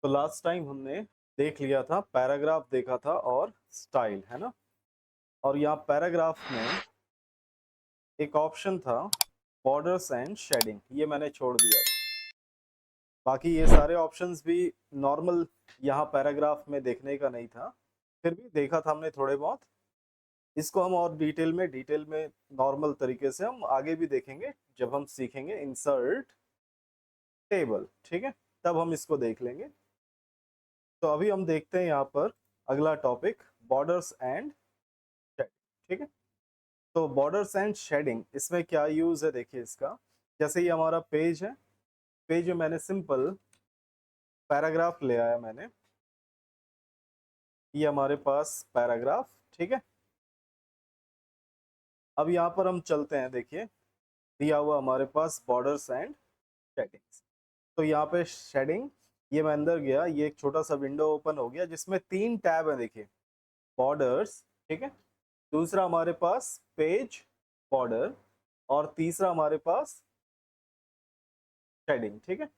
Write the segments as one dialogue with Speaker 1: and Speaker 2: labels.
Speaker 1: तो last time हमने देख लिया था, पैराग्राफ देखा था और स्टाइल, है ना। और यहाँ पैराग्राफ में एक ऑप्शन था बॉर्डर्स एंड शेडिंग, ये मैंने छोड़ दिया था। बाकी ये सारे ऑप्शंस भी नॉर्मल यहाँ पैराग्राफ में देखने का नहीं था, फिर भी देखा था हमने थोड़े बहुत। इसको हम और डिटेल में नॉर्मल तरीके से हम आगे भी देखेंगे जब हम सीखेंगे इंसर्ट टेबल, ठीक है, तब हम इसको देख लेंगे। तो अभी हम देखते हैं यहाँ पर अगला टॉपिक, बॉर्डर्स एंड शेडिंग, ठीक है। तो बॉर्डर्स एंड शेडिंग, इसमें क्या यूज है देखिए इसका। जैसे ये हमारा पेज है, पेज में मैंने सिंपल पैराग्राफ ले आया मैंने, ये हमारे पास पैराग्राफ, ठीक है। अब यहाँ पर हम चलते हैं, देखिए दिया हुआ हमारे पास बॉर्डर्स एंड शेडिंग्स। तो यहाँ पे शेडिंग, ये मैं अंदर गया, ये एक छोटा सा विंडो ओपन हो गया जिसमें 3 टैब है, देखिए बॉर्डर्स, ठीक है, दूसरा हमारे पास पेज बॉर्डर, और तीसरा हमारे पास शेडिंग, ठीक है।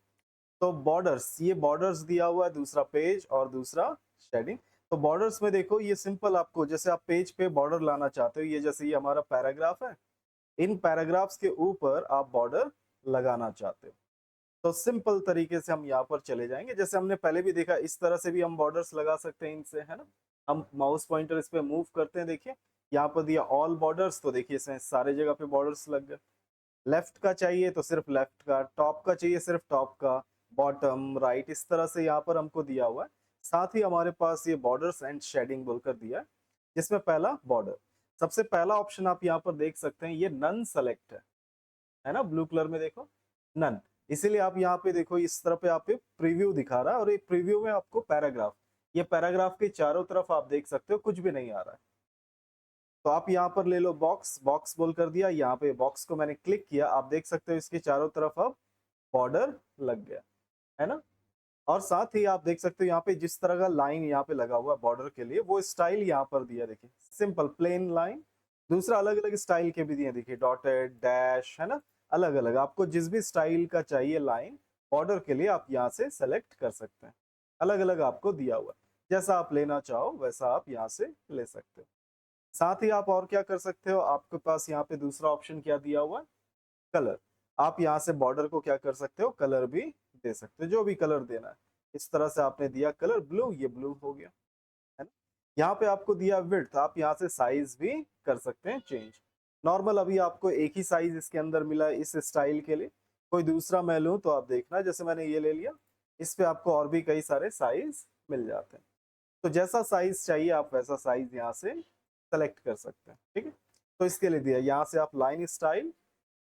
Speaker 1: तो बॉर्डर्स, ये बॉर्डर्स दिया हुआ है, दूसरा पेज और दूसरा शेडिंग। तो बॉर्डर्स में देखो ये सिंपल, आपको जैसे आप पेज पे बॉर्डर लाना चाहते हो, ये जैसे ये हमारा पैराग्राफ है, इन पैराग्राफ्स के ऊपर आप बॉर्डर लगाना चाहते हो, तो सिंपल तरीके से हम यहाँ पर चले जाएंगे। जैसे हमने पहले भी देखा, इस तरह से भी हम बॉर्डर्स लगा सकते हैं इनसे, है ना। हम माउस पॉइंटर इस पे मूव करते हैं, देखिए यहाँ पर दिया ऑल बॉर्डर्स, तो देखिए इसमें सारे जगह पे बॉर्डर्स लग गए। लेफ्ट का चाहिए तो सिर्फ लेफ्ट का, टॉप का चाहिए सिर्फ टॉप का, बॉटम राइट, इस तरह से यहाँ पर हमको दिया हुआ है। साथ ही हमारे पास ये बॉर्डर्स एंड शेडिंग बोलकर दिया है, जिसमें पहला बॉर्डर, सबसे पहला ऑप्शन आप यहाँ पर देख सकते हैं, ये नन सेलेक्ट है ना, ब्लू कलर में देखो नन। इसीलिए आप यहाँ पे देखो, इस तरह पे आप प्रीव्यू दिखा रहा है, और ये प्रीव्यू में आपको पैराग्राफ, ये पैराग्राफ के चारों तरफ आप देख सकते हो कुछ भी नहीं आ रहा है। तो आप यहाँ पर ले लो बॉक्स, बॉक्स बोल कर दिया, यहाँ पे बॉक्स को मैंने क्लिक किया, आप देख सकते हो इसके चारों तरफ अब बॉर्डर लग गया, है ना। और साथ ही आप देख सकते हो यहाँ पे जिस तरह का लाइन यहाँ पे लगा हुआ है बॉर्डर के लिए, वो स्टाइल यहाँ पर दिया, देखिए सिंपल प्लेन लाइन, दूसरा अलग अलग स्टाइल के भी दिए, देखिए डॉटेड डैश, है ना, अलग अलग आपको जिस भी स्टाइल का चाहिए लाइन बॉर्डर के लिए आप यहाँ से सेलेक्ट कर सकते हैं। अलग अलग आपको दिया हुआ है, जैसा आप लेना चाहो वैसा आप यहाँ से ले सकते हो। साथ ही आप और क्या कर सकते हो, आपके पास यहाँ पे दूसरा ऑप्शन क्या दिया हुआ है, कलर। आप यहाँ से बॉर्डर को क्या कर सकते हो, कलर भी दे सकते हो, जो भी कलर देना है। इस तरह से आपने दिया कलर ब्लू, ये ब्लू हो गया, है ना। यहाँ पे आपको दिया विड्थ, आप यहाँ से साइज भी कर सकते हैं चेंज। नॉर्मल अभी आपको एक ही साइज इसके अंदर मिला है इस स्टाइल के लिए, कोई दूसरा मैं लूँ तो आप देखना, जैसे मैंने ये ले लिया, इस पे आपको और भी कई सारे साइज मिल जाते हैं। तो जैसा साइज चाहिए आप वैसा साइज यहाँ से सेलेक्ट कर सकते हैं, ठीक है। तो इसके लिए दिया, यहाँ से आप लाइन स्टाइल,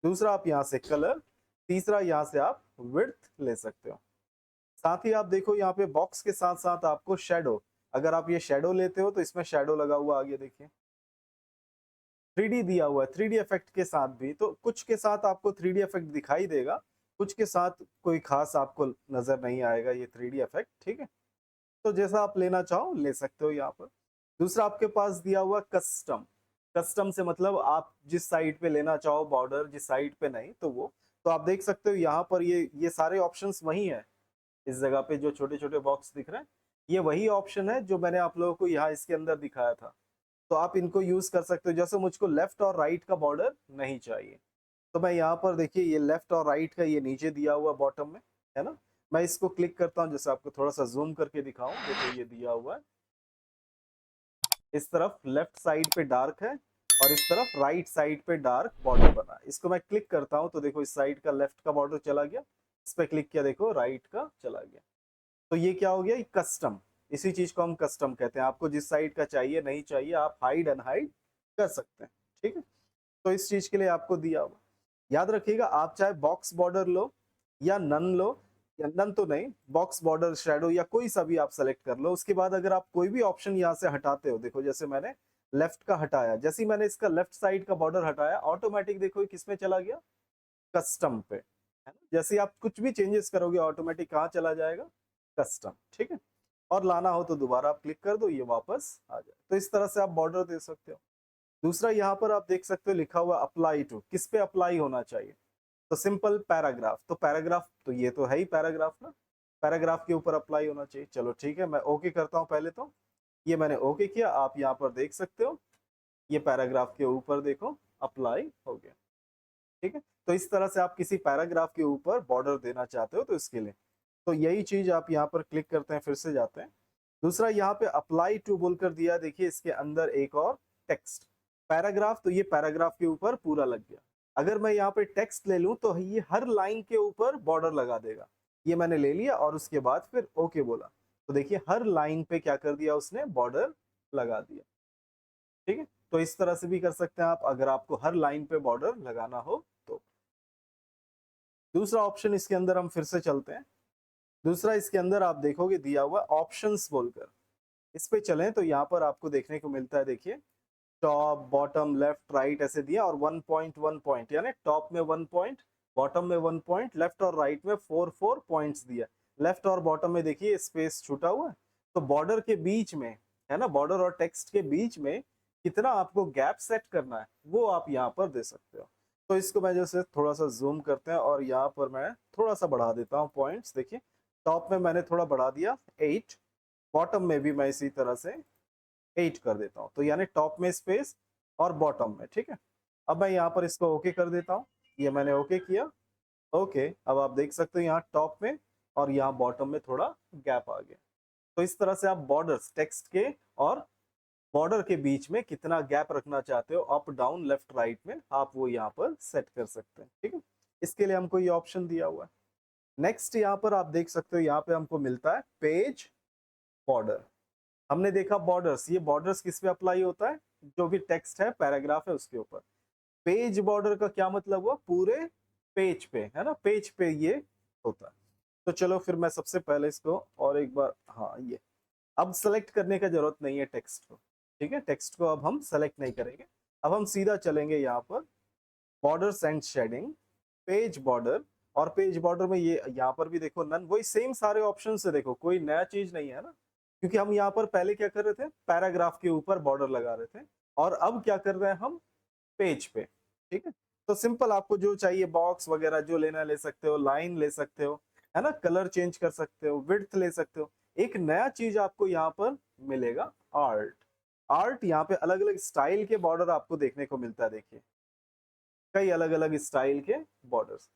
Speaker 1: दूसरा आप यहाँ से कलर, तीसरा यहाँ से आप विड्थ ले सकते हो। साथ ही आप देखो यहाँ पे बॉक्स के साथ साथ आपको शेडो, अगर आप ये शेडो लेते हो तो इसमें शेडो लगा हुआ आगे देखिए, 3D दिया हुआ है, 3D इफेक्ट के साथ भी। तो कुछ के साथ आपको 3D इफेक्ट दिखाई देगा, कुछ के साथ कोई खास आपको नजर नहीं आएगा ये 3D इफेक्ट, ठीक है। तो जैसा आप लेना चाहो ले सकते हो यहाँ पर। दूसरा आपके पास दिया हुआ कस्टम, कस्टम से मतलब आप जिस साइड पे लेना चाहो बॉर्डर, जिस साइड पे नहीं तो वो। तो आप देख सकते हो यहाँ पर ये सारे ऑप्शंस वही है, इस जगह पे जो छोटे छोटे बॉक्स दिख रहे हैं, ये वही ऑप्शन है जो मैंने आप लोगों को यहाँ इसके अंदर दिखाया था। तो आप इनको यूज कर सकते हो, जैसे मुझको लेफ्ट और राइट का बॉर्डर नहीं चाहिए, तो मैं यहाँ पर देखिए ये लेफ्ट और राइट का ये नीचे दिया हुआ बॉटम में, है ना, मैं इसको क्लिक करता हूँ, जैसे आपको थोड़ा सा जूम करके दिखाऊं, देखो ये दिया हुआ है, इस तरफ लेफ्ट साइड पे डार्क है और इस तरफ राइट साइड पे डार्क बॉर्डर बना है। इसको मैं क्लिक करता हूँ तो देखो इस साइड का लेफ्ट का बॉर्डर चला गया, इस पे क्लिक किया देखो राइट का चला गया। तो ये क्या हो गया, ये कस्टम, इसी चीज को हम कस्टम कहते हैं। आपको जिस साइड का चाहिए नहीं चाहिए आप हाइड अनहाइड कर सकते हैं, ठीक है। तो इस चीज के लिए आपको दिया हुआ, याद रखिएगा आप चाहे बॉक्स बॉर्डर लो या नन लो, या नन तो नहीं, बॉक्स बॉर्डर शेडो या कोई सा भी आप सेलेक्ट कर लो। उसके बाद अगर आप कोई भी ऑप्शन यहाँ से हटाते हो, देखो जैसे मैंने लेफ्ट का हटाया, जैसे ही मैंने इसका लेफ्ट साइड का बॉर्डर हटाया ऑटोमेटिक देखो ये किस में चला गया, कस्टम पे, है ना। जैसे ही आप कुछ भी चेंजेस करोगे ऑटोमेटिक कहाँ चला जाएगा, कस्टम, ठीक है। और लाना हो तो दोबारा आप क्लिक कर दो, ये वापस आ जाए। तो इस तरह से आप बॉर्डर दे सकते हो। दूसरा यहाँ पर आप देख सकते हो लिखा हुआ अप्लाई टू, किस पे अप्लाई होना चाहिए, तो सिंपल पैराग्राफ, तो पैराग्राफ तो ये तो है ही पैराग्राफ ना, पैराग्राफ के ऊपर अप्लाई होना चाहिए। चलो ठीक है, मैं ओके करता हूँ पहले तो। ये मैंने ओके किया, आप यहाँ पर देख सकते हो ये पैराग्राफ के ऊपर देखो अप्लाई हो गया। ठीक है, तो इस तरह से आप किसी पैराग्राफ के ऊपर बॉर्डर देना चाहते हो तो इसके लिए तो यही चीज आप यहाँ पर क्लिक करते हैं, फिर से जाते हैं। दूसरा यहाँ पे अप्लाई टू बोलकर दिया, देखिए इसके अंदर एक और टेक्स्ट पैराग्राफ, तो ये पैराग्राफ के ऊपर पूरा लग गया। अगर मैं यहाँ पे टेक्स्ट ले लूं तो ये हर लाइन के ऊपर बॉर्डर लगा देगा। ये मैंने ले लिया और उसके बाद फिर ओके बोला, तो देखिए हर लाइन पे क्या कर दिया उसने, बॉर्डर लगा दिया। ठीक है, तो इस तरह से भी कर सकते हैं आप अगर आपको हर लाइन पे बॉर्डर लगाना हो तो। दूसरा ऑप्शन इसके अंदर हम फिर से चलते हैं। दूसरा इसके अंदर आप देखोगे दिया हुआ ऑप्शंस बोलकर, इस पे चलें तो यहाँ पर आपको देखने को मिलता है, देखिए टॉप बॉटम लेफ्ट राइट ऐसे दिया और 1 पॉइंट यानी टॉप में 1 पॉइंट, बॉटम में 1 पॉइंट, लेफ्ट और राइट में 4 पॉइंट्स दिया। लेफ्ट और बॉटम में देखिए स्पेस छूटा हुआ है, तो बॉर्डर के बीच में है ना, बॉर्डर और टेक्स्ट के बीच में कितना आपको गैप सेट करना है वो आप यहाँ पर दे सकते हो। तो इसको मैं जैसे थोड़ा सा जूम करते हैं और यहाँ पर मैं थोड़ा सा बढ़ा देता हूँ पॉइंट्स। देखिए टॉप में मैंने थोड़ा बढ़ा दिया 8, बॉटम में भी मैं इसी तरह से 8 कर देता हूँ, तो यानी टॉप में स्पेस और बॉटम में। ठीक है, अब मैं यहाँ पर इसको ओके कर देता हूँ, ये मैंने ओके किया। ओके, अब आप देख सकते हो यहाँ टॉप में और यहाँ बॉटम में थोड़ा गैप आ गया। तो इस तरह से आप बॉर्डर्स टेक्स्ट के और बॉर्डर के बीच में कितना गैप रखना चाहते हो अप डाउन लेफ्ट राइट में, आप वो यहाँ पर सेट कर सकते हैं। ठीक है, इसके लिए हमको ये ऑप्शन दिया हुआ है। नेक्स्ट यहाँ पर आप देख सकते हो, यहाँ पे हमको मिलता है पेज बॉर्डर। हमने देखा बॉर्डर्स, ये बॉर्डर्स किस पे अप्लाई होता है, जो भी टेक्स्ट है पैराग्राफ है उसके ऊपर। पेज बॉर्डर का क्या मतलब हुआ, पूरे पेज पे है ना, पेज पे ये होता है। तो चलो फिर मैं सबसे पहले इसको और एक बार, हाँ ये अब सेलेक्ट करने का जरूरत नहीं है टेक्स्ट को। ठीक है, टेक्स्ट को अब हम सेलेक्ट नहीं करेंगे, अब हम सीधा चलेंगे यहाँ पर borders and shading, page border. और पेज बॉर्डर में ये यहाँ पर भी देखो नन, वही सेम सारे ऑप्शन से, देखो कोई नया चीज नहीं है ना, क्योंकि हम यहाँ पर पहले क्या कर रहे थे, पैराग्राफ के ऊपर बॉर्डर लगा रहे थे और अब क्या कर रहे हैं हम, पेज पे। ठीक है, तो सिंपल आपको जो चाहिए बॉक्स वगैरह जो लेना ले सकते हो, लाइन ले सकते हो है ना, कलर चेंज कर सकते हो, विड्थ ले सकते हो। एक नया चीज आपको यहाँ पर मिलेगा, आर्ट। आर्ट यहाँ पे अलग अलग स्टाइल के बॉर्डर आपको देखने को मिलता है, देखिए कई अलग अलग स्टाइल के बॉर्डर्स।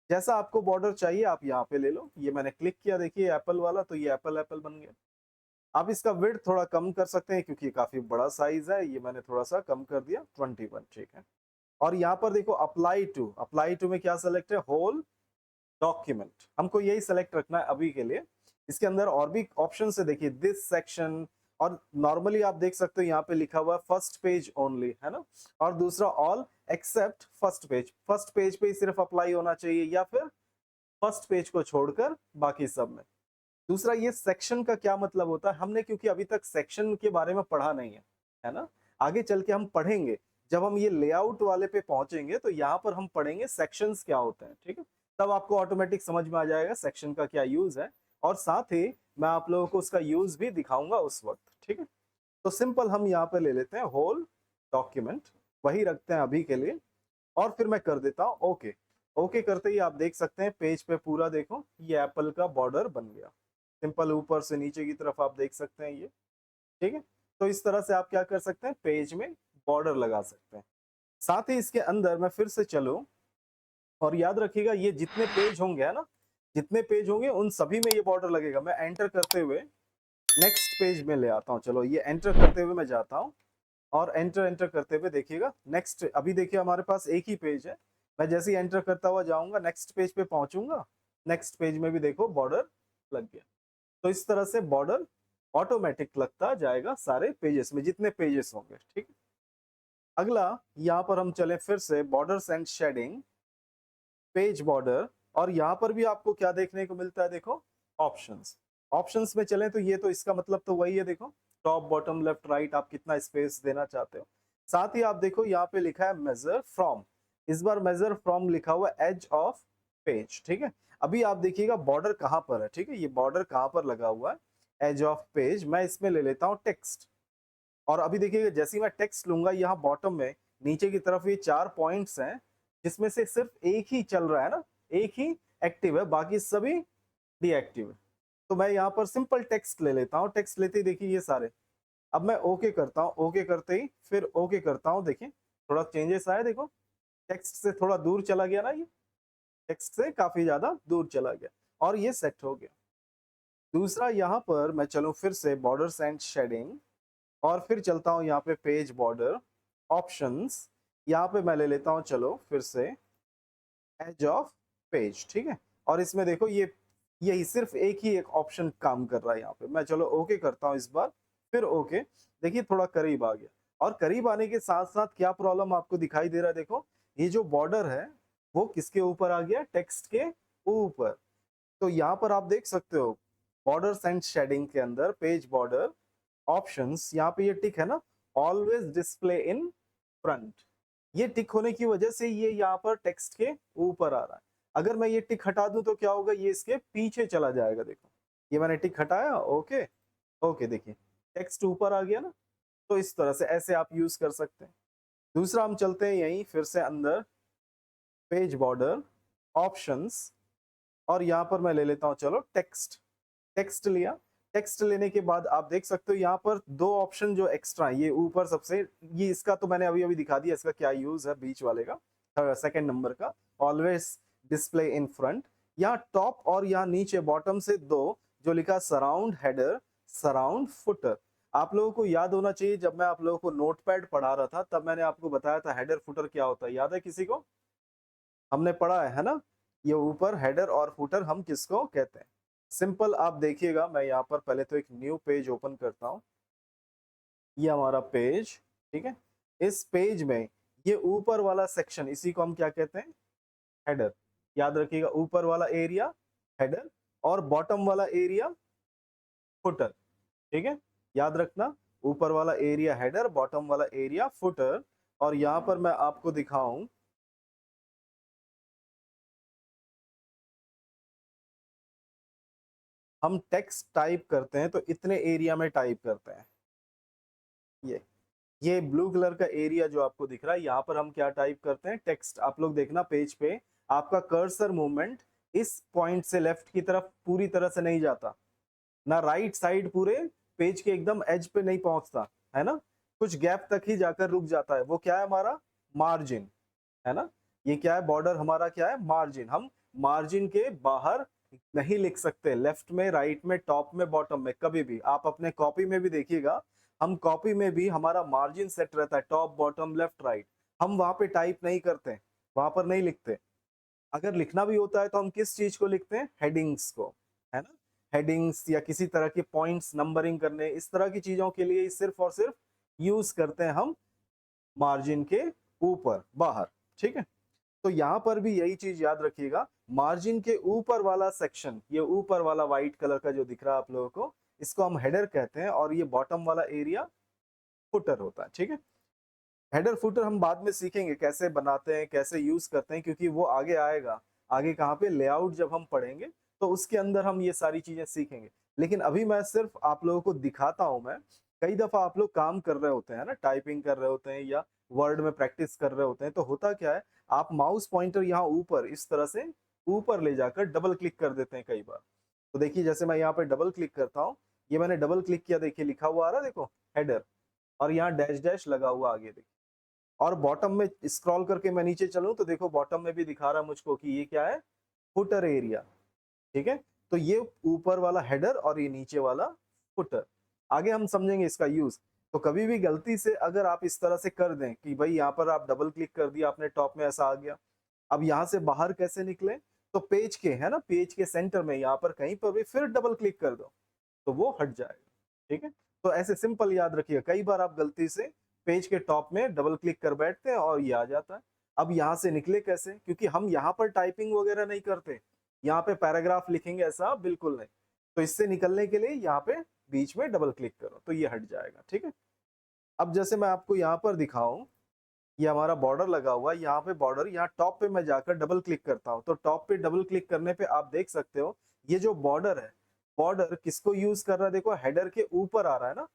Speaker 1: जैसा आपको बॉर्डर चाहिए आप यहाँ पे ले लो, ये मैंने क्लिक किया देखिए एप्पल वाला, तो ये एप्पल एप्पल बन गया। आप इसका विड्थ थोड़ा कम कर सकते हैं क्योंकि काफी बड़ा साइज है, ये मैंने थोड़ा सा कम कर दिया 21। ठीक है, और यहाँ पर देखो अप्लाई टू, अप्लाई टू में क्या सेलेक्ट है, होल डॉक्यूमेंट, हमको यही सेलेक्ट रखना है अभी के लिए। इसके अंदर और भी ऑप्शन है, देखिए दिस सेक्शन, और नॉर्मली आप देख सकते हो यहाँ पे लिखा हुआ है फर्स्ट पेज ओनली है ना, और दूसरा all except first page, first page पे ही सिर्फ अप्लाई होना चाहिए या फिर फर्स्ट पेज को छोड़कर बाकी सब में। दूसरा ये सेक्शन का क्या मतलब होता है, हमने क्योंकि अभी तक सेक्शन के बारे में पढ़ा नहीं है ना, आगे चल के हम पढ़ेंगे, जब हम ये लेआउट वाले पे पहुंचेंगे तो यहाँ पर हम पढ़ेंगे सेक्शंस क्या होते हैं। ठीक है, तब आपको ऑटोमेटिक समझ में आ जाएगा सेक्शन का क्या यूज है, और साथ ही मैं आप लोगों को उसका यूज भी दिखाऊंगा उस वक्त। ठीक है, तो सिंपल हम यहाँ पे ले लेते हैं होल डॉक्यूमेंट, वही रखते हैं अभी के लिए, और फिर मैं कर देता हूँ ओके। ओके करते ही आप देख सकते हैं पेज पे पूरा देखो ये एप्पल का बॉर्डर बन गया, सिंपल ऊपर से नीचे की तरफ आप देख सकते हैं ये। ठीक है, तो इस तरह से आप क्या कर सकते हैं, पेज में बॉर्डर लगा सकते हैं। साथ ही इसके अंदर मैं फिर से चलूं, और याद रखिएगा ये जितने पेज होंगे है ना, जितने पेज होंगे उन सभी में ये बॉर्डर लगेगा। मैं एंटर करते हुए नेक्स्ट पेज में ले आता हूँ, चलो ये एंटर करते हुए मैं जाता हूँ और एंटर एंटर करते हुए देखिएगा नेक्स्ट, अभी देखिए हमारे पास एक ही पेज है, मैं जैसे ही एंटर करता हुआ जाऊंगा नेक्स्ट पेज पे पहुंचूंगा, नेक्स्ट पेज में भी देखो बॉर्डर लग गया। तो इस तरह से बॉर्डर ऑटोमेटिक लगता जाएगा सारे पेजेस में जितने पेजेस होंगे। ठीक है, अगला यहाँ पर हम चले फिर से borders and shading, page border, और यहाँ पर भी आपको क्या देखने को मिलता है, देखो ऑप्शंस। ऑप्शंस में चले तो ये तो इसका मतलब तो वही है, देखो टॉप बॉटम लेफ्ट राइट आप कितना स्पेस देना चाहते हो। साथ ही आप देखो यहाँ पे लिखा है मेजर फ्रॉम, इस बार मेजर फ्रॉम लिखा हुआ एज ऑफ पेज। ठीक है, अभी आप देखिएगा बॉर्डर कहाँ पर है, ठीक है ये बॉर्डर कहाँ पर लगा हुआ है, एज ऑफ पेज। मैं इसमें ले लेता हूँ टेक्स्ट, और अभी देखिएगा जैसे ही मैं टेक्स्ट लूंगा यहाँ बॉटम में नीचे की तरफ ये 4 पॉइंट्स हैं, जिसमें से सिर्फ एक ही चल रहा है ना, एक ही एक्टिव है, बाकी सभी डीएक्टिव है। तो मैं यहाँ पर सिंपल टेक्स्ट ले लेता हूँ, टेक्स्ट लेते ही देखिए ये सारे, अब मैं ओके करता हूँ, ओके करते ही फिर ओके करता हूँ, देखिए थोड़ा चेंजेस आया, देखो टेक्स्ट से थोड़ा दूर चला गया ना, ये टेक्स्ट से काफी ज्यादा दूर चला गया और ये सेट हो गया। दूसरा यहाँ पर मैं चलूँ फिर से बॉर्डर्स एंड शेडिंग और फिर चलता हूँ यहाँ पे पेज बॉर्डर ऑप्शंस, यहाँ पे मैं ले लेता हूँ चलो फिर से एज ऑफ पेज, ठीक है। और इसमें देखो ये यही सिर्फ एक ही एक ऑप्शन काम कर रहा है यहाँ पे, मैं चलो ओके करता हूँ इस बार, फिर ओके, देखिए थोड़ा करीब आ गया। और करीब आने के साथ साथ क्या प्रॉब्लम आपको दिखाई दे रहा है, देखो ये जो बॉर्डर है वो किसके ऊपर आ गया, टेक्स्ट के ऊपर। तो यहाँ पर आप देख सकते हो बॉर्डर्स एंड शेडिंग के अंदर पेज बॉर्डर ऑप्शंस, यहाँ पे ये टिक है ना, ऑलवेज डिस्प्ले इन फ्रंट, ये टिक होने की वजह से ये यहाँ पर टेक्स्ट के ऊपर आ रहा है। अगर मैं ये टिक हटा दूं तो क्या होगा, ये इसके पीछे चला जाएगा, देखो ये मैंने टिक हटाया, ओके ओके, देखिए टेक्स्ट ऊपर आ गया ना। तो इस तरह से ऐसे आप यूज कर सकते हैं। दूसरा हम चलते हैं यहीं फिर से अंदर पेज बॉर्डर ऑप्शंस और यहाँ पर मैं ले लेता हूँ चलो टेक्स्ट, टेक्स्ट लिया। टेक्स्ट लेने के बाद आप देख सकते हो यहाँ पर दो ऑप्शन जो एक्स्ट्रा है, ये ऊपर सबसे, ये इसका तो मैंने अभी अभी दिखा दिया इसका क्या यूज है, बीच वाले का सेकंड नंबर का ऑलवेज डिस्प्ले इन फ्रंट। यहाँ टॉप और यहाँ नीचे बॉटम से दो जो लिखा सराउंड हेडर सराउंड फुटर। आप लोगों को याद होना चाहिए, जब मैं आप लोगों को नोटपैड पढ़ा रहा था तब मैंने आपको बताया था हेडर फुटर क्या होता है, याद है किसी को, हमने पढ़ा है ना। ये ऊपर हेडर और फुटर हम किसको कहते हैं। सिंपल आप देखिएगा, मैं यहाँ पर पहले तो एक न्यू पेज ओपन करता हूँ, ये हमारा पेज, ठीक है। इस पेज में ये ऊपर वाला सेक्शन इसी को हम क्या कहते हैं, हेडर। याद रखिएगा ऊपर वाला एरिया हेडर और बॉटम वाला एरिया फुटर, ठीक है। याद रखना ऊपर वाला एरिया हेडर, बॉटम वाला एरिया फुटर। और यहाँ पर मैं आपको दिखाऊं, हम टेक्स्ट टाइप करते हैं तो इतने एरिया में टाइप करते हैं। ये ब्लू कलर का एरिया जो आपको दिख रहा है, यहाँ पर हम क्या टाइप करते हैं, टेक्स्ट। आप लोग देखना पेज पे आपका कर्सर मूवमेंट इस पॉइंट से लेफ्ट की तरफ पूरी तरह से नहीं जाता ना, राइट साइड पूरे पेज के एकदम एज पे नहीं पहुंचता है ना, कुछ गैप तक ही जाकर रुक जाता है। वो क्या है हमारा मार्जिन, है ना। ये क्या है, बॉर्डर हमारा क्या है, मार्जिन। हम मार्जिन के बाहर नहीं लिख सकते, लेफ्ट में राइट में टॉप में बॉटम में कभी भी। आप अपने कॉपी में भी देखिएगा, हम कॉपी में भी हमारा मार्जिन सेट रहता है टॉप बॉटम लेफ्ट राइट, हम वहां पे टाइप नहीं करते, वहां पर नहीं लिखते। अगर लिखना भी होता है तो हम किस चीज को लिखते हैं, हेडिंग्स को, है ना। हेडिंग्स या किसी तरह के पॉइंट्स नंबरिंग करने, इस तरह की चीजों के लिए सिर्फ और सिर्फ यूज करते हैं हम मार्जिन के ऊपर बाहर, ठीक है। तो यहाँ पर भी यही चीज याद रखिएगा, मार्जिन के ऊपर वाला सेक्शन, ये ऊपर वाला व्हाइट कलर का जो दिख रहा है आप लोगों को, इसको हम हेडर कहते हैं और ये बॉटम वाला एरिया फुटर होता है, ठीक है। हेडर फुटर हम बाद में सीखेंगे कैसे बनाते हैं, कैसे यूज करते हैं, क्योंकि वो आगे आएगा, आगे कहाँ पे लेआउट जब हम पढ़ेंगे तो उसके अंदर हम ये सारी चीजें सीखेंगे। लेकिन अभी मैं सिर्फ आप लोगों को दिखाता हूं। मैं कई दफा आप लोग काम कर रहे होते हैं ना, टाइपिंग कर रहे होते हैं या वर्ड में प्रैक्टिस कर रहे होते हैं, तो होता क्या है, आप माउस पॉइंटर यहाँ ऊपर इस तरह से ऊपर ले जाकर डबल क्लिक कर देते हैं कई बार। तो देखिए जैसे मैं यहाँ पे डबल क्लिक करता हूँ, ये मैंने डबल क्लिक किया, देखिए लिखा हुआ आ रहा है, देखो हेडर, और यहाँ डैश डैश लगा हुआ आगे, देखिए। और बॉटम में स्क्रॉल करके मैं नीचे चलूं तो देखो बॉटम में भी दिखा रहा है मुझको कि ये क्या है, फुटर एरिया, ठीक है। तो ये ऊपर वाला हेडर और ये नीचे वाला फुटर, आगे हम समझेंगे इसका यूज। तो कभी भी गलती से अगर आप इस तरह से कर दें कि भाई यहाँ पर आप डबल क्लिक कर दिया आपने टॉप में, ऐसा आ गया, अब यहाँ से बाहर कैसे निकले, तो पेज के है ना, पेज के सेंटर में यहाँ पर कहीं पर भी फिर डबल क्लिक कर दो तो वो हट जाएगा, ठीक है। तो ऐसे सिंपल याद रखिए, कई बार आप गलती से पेज के टॉप में डबल क्लिक कर बैठते हैं और ये आ जाता है। अब यहाँ से निकले कैसे, क्योंकि हम यहाँ पर टाइपिंग वगैरह नहीं करते, यहाँ पे पैराग्राफ लिखेंगे ऐसा बिल्कुल नहीं। तो इससे निकलने के लिए यहाँ पे बीच में डबल क्लिक करो तो ये हट जाएगा, ठीक है। अब जैसे मैं आपको यहाँ पर दिखाऊं, ये हमारा बॉर्डर लगा हुआ है, यहाँ पे बॉर्डर, यहाँ टॉप पे मैं जाकर डबल क्लिक करता हूँ तो टॉप पे डबल क्लिक करने पे आप देख सकते हो ये जो बॉर्डर है, बॉर्डर किसको यूज कर रहा है, देखो हेडर के ऊपर आ रहा है ना,